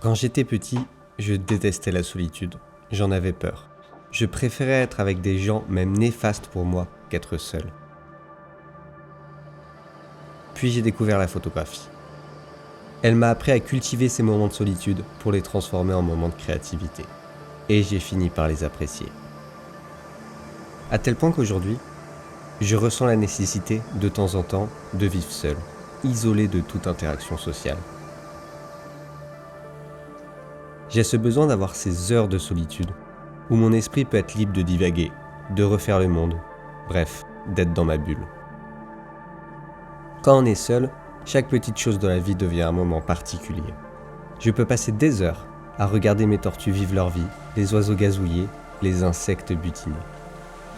Quand j'étais petit, je détestais la solitude. J'en avais peur. Je préférais être avec des gens même néfastes pour moi qu'être seul. Puis j'ai découvert la photographie. Elle m'a appris à cultiver ces moments de solitude pour les transformer en moments de créativité. Et j'ai fini par les apprécier. À tel point qu'aujourd'hui, je ressens la nécessité, de temps en temps, de vivre seul, isolé de toute interaction sociale. J'ai ce besoin d'avoir ces heures de solitude, où mon esprit peut être libre de divaguer, de refaire le monde, bref, d'être dans ma bulle. Quand on est seul, chaque petite chose de la vie devient un moment particulier. Je peux passer des heures à regarder mes tortues vivre leur vie, les oiseaux gazouiller, les insectes butiner.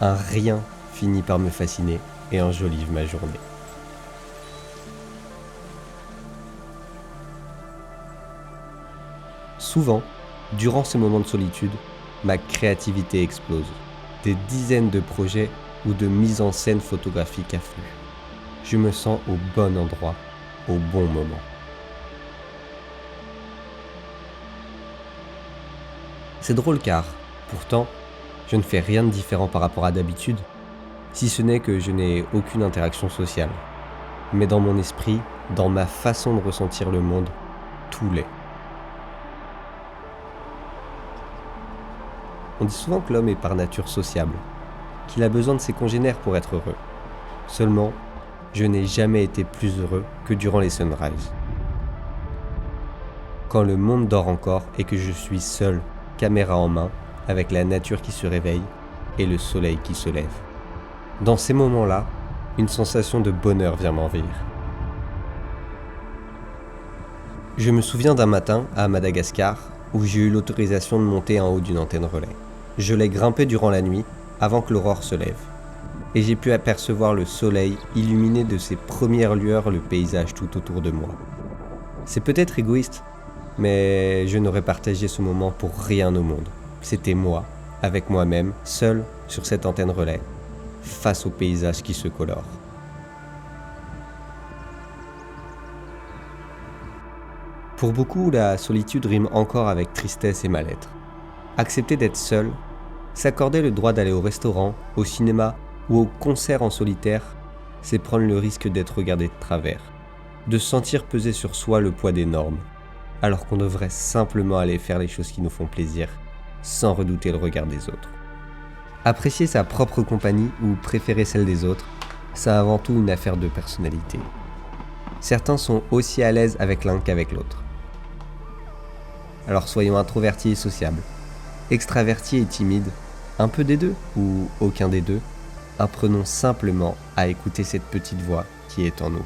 Un rien finit par me fasciner et enjolive ma journée. Souvent, durant ces moments de solitude, ma créativité explose. Des dizaines de projets ou de mises en scène photographiques affluent. Je me sens au bon endroit, au bon moment. C'est drôle car, pourtant, je ne fais rien de différent par rapport à d'habitude, si ce n'est que je n'ai aucune interaction sociale. Mais dans mon esprit, dans ma façon de ressentir le monde, tout l'est. On dit souvent que l'homme est par nature sociable, qu'il a besoin de ses congénères pour être heureux. Seulement, je n'ai jamais été plus heureux que durant les sunrises. Quand le monde dort encore et que je suis seul, caméra en main, avec la nature qui se réveille et le soleil qui se lève. Dans ces moments-là, une sensation de bonheur vient m'envahir. Je me souviens d'un matin, à Madagascar, où j'ai eu l'autorisation de monter en haut d'une antenne relais. Je l'ai grimpé durant la nuit, avant que l'aurore se lève. Et j'ai pu apercevoir le soleil illuminer de ses premières lueurs le paysage tout autour de moi. C'est peut-être égoïste, mais je n'aurais partagé ce moment pour rien au monde. C'était moi, avec moi-même, seul sur cette antenne relais, face au paysage qui se colore. Pour beaucoup, la solitude rime encore avec tristesse et mal-être. Accepter d'être seul, s'accorder le droit d'aller au restaurant, au cinéma ou au concert en solitaire, c'est prendre le risque d'être regardé de travers, de sentir peser sur soi le poids des normes, alors qu'on devrait simplement aller faire les choses qui nous font plaisir, sans redouter le regard des autres. Apprécier sa propre compagnie ou préférer celle des autres, c'est avant tout une affaire de personnalité. Certains sont aussi à l'aise avec l'un qu'avec l'autre. Alors soyons introvertis et sociables, extravertis et timides, un peu des deux ou aucun des deux, apprenons simplement à écouter cette petite voix qui est en nous.